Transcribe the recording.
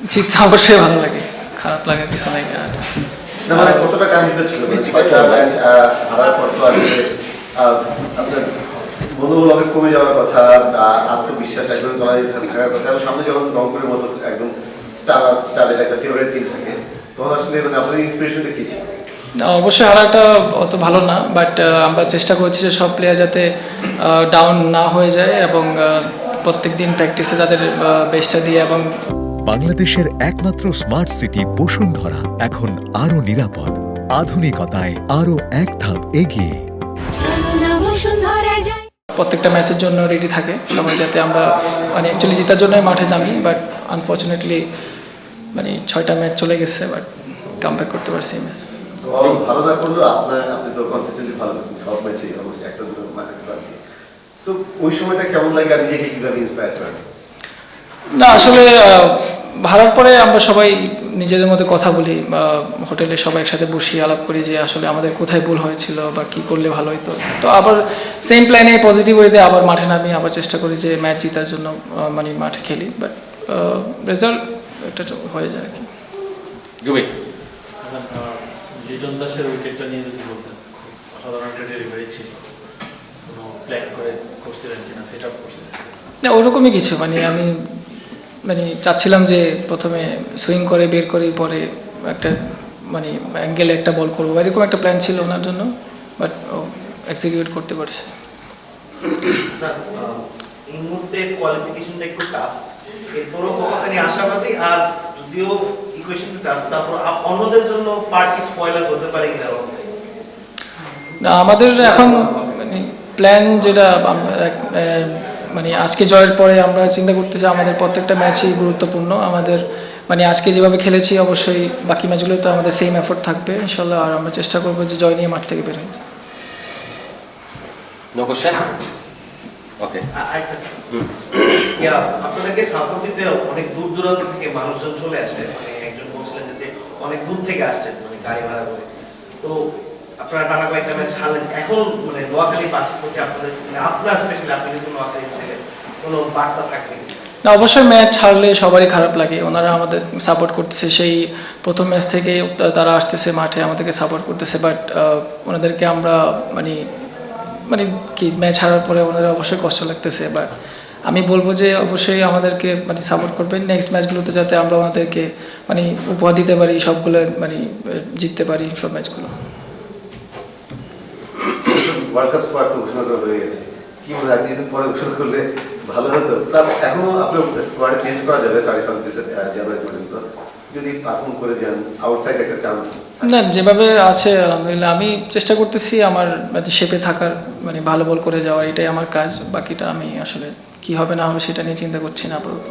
জিততে অবশ্যই ভালো লাগে, খারাপ লাগার কিছু নাই। আর না মানে কতটা কাঙ্ক্ষিত ছিল একটা ম্যাচ হারার পর তো আসলে আপনার মনোবল অনেক কমে যাওয়ার কথা, আত্মবিশ্বাস একদম তলায় থাকার কথা, এবং সামনে যখন রংপুরের মতো একদম স্টারের একটা ফেভারিট টিম থাকে তখন আসলে মানে আপনাদের ইন্সপিরেশনটা কি ছিল? অবশ্যই হারাটা অত ভালো না, বাট আমরা চেষ্টা করছি যে সব প্লেয়ার যাতে ডাউন না হয়ে যায় এবং প্রত্যেক দিন প্র্যাকটিসে তাদের বেস্টটা দিয়ে। এবং বাংলাদেশের একমাত্র স্মার্ট সিটি বসুন্ধরা এখন আরো নিরাপদ, আধুনিকতায় আরো এক ধাপ এগিয়ে। প্রত্যেকটা ম্যাচের জন্য রেডি থাকে সবাই, যাতে আমরা মানে অ্যাকচুয়ালি জেতার জন্যই মাঠে নামি, বাট আনফর্চুনেটলি মানে 6টা ম্যাচ চলে গেছে, বাট কাম ব্যাক করতে পারছি এই ম্যাচ। ভালো না করলেও আপনি তো কনসিস্টেন্টলি ভালো করছেন সব ম্যাচে, অলমোস্ট একটা দুটো মার্কেট পান। সো ওই সময়টা কেমন লাগে আর নিজেকে কিভাবে ইন্সপায়ার করেন? না আসলে হারার পরে আমরা সবাই নিজেদের মধ্যে কথা বলি, হোটেলে সবাই একসাথে বসি, আলাপ করি যে আসলে আমাদের কোথায় ভুল হয়েছিল বা কী করলে ভালো হতো। তো আবার সেম প্ল্যানে পজিটিভ ওয়েতে আবার মাঠে নামি, আবার চেষ্টা করি যে ম্যাচ জেতার জন্য মানে মাঠে খেলি, বাট রেজাল্ট একটা হয়ে যায় আর কি। জুবিন লিটন দাসের উইকেটটা নিয়ে যদি বলতেন, অসাধারণ একটা ডেলিভারি ছিল, কোনো প্ল্যান করছিলেন কিনা, সেট আপ করছিলেন? না ওরকমই কিছু, মানে আমি মানে চাচ্ছিলাম যে প্রথমে সুইং করে বের করে পরে একটা মানে অ্যাঙ্গেলে একটা বল করবো, এরকম একটা প্ল্যান ছিল ওনার জন্য, বাট এক্সিকিউট করতে পারছে। স্যার এই মুহূর্তে কোয়ালিফিকেশনটা একটু টাফ, এরপরও কতখানি আশাবাদী, আর যদিও ইকুয়েশনটা টাফ তারপর অন্যদের জন্য পার্টি স্পয়লার হতে পারে কিনা? না আমাদের এখন মানে প্ল্যান যেটা মানে আজকে জয়ের পরে আমরা চিন্তা করতেছি আমাদের প্রত্যেকটা ম্যাচই গুরুত্বপূর্ণ। আমাদের মানে আজকে যেভাবে খেলেছি অবশ্যই বাকি ম্যাচগুলোতে আমাদের সেম এফোর্ট থাকবে ইনশাল্লাহ, আর আমরা চেষ্টা করবো যে জয় নিয়ে মাঠ থেকে বের হয়ে। No question? ওকে, আপনাদেরকে সাপোর্ট দিতে অনেক দূর দূরান্ত থেকে মানুষজন চলে আসে, মানে একজন বলছিলেন যে অনেক দূর থেকে আসছেন মানে গাড়ি ভাড়া করে। তো আপনারা টানা কয়েকটা ম্যাচ হারলেন, এখন মানে নোয়াখালী বাসীর প্রতি আপনাদের মানে আপনার স্পেশালি আপনি কিন্তু নোয়াখালীর ছেলে, কোনো বার্তা থাকবে? না অবশ্যই ম্যাচ হারলে সবারই খারাপ লাগে, ওনারা আমাদের সাপোর্ট করতেছে সেই প্রথম ম্যাচ থেকে, তারা আসতেছে মাঠে আমাদেরকে সাপোর্ট করতেছে, বাট ওনাদেরকে আমরা মানে মানে কি ম্যাচ হারার পরে ওনারা অবশ্যই কষ্ট লাগতেছে, বাট আমি বলবো যে অবশ্যই আমাদেরকে মানে সাপোর্ট করবেন, নেক্সট ম্যাচগুলোতে যাতে আমরা ওনাদেরকে মানে উপহার দিতে পারি, সবগুলো মানে জিততে পারি সব ম্যাচগুলো। ওয়ার্ল্ড কাপ স্কোয়াড তো ঘোষণা করা হয়ে গেছে, কি মনে হয় কিছুদিন পরে ঘোষণা করলে ভালো হতো? তার এখনো আপনার স্কোয়াড চেঞ্জ করা যাবে তারিখ জানুয়ারি পর্যন্ত, যদি পারফর্ম করে যান আউটসাইড একটা চান্স? না যেভাবে আছে আলহামদুলিল্লাহ, আমি চেষ্টা করতেছি আমার শেপে থাকার, মানে ভালো বল করে যাওয়ার, এটাই আমার কাজ। বাকিটা আমি আসলে কি হবে না হবে সেটা নিয়ে চিন্তা করছি না আপাতত।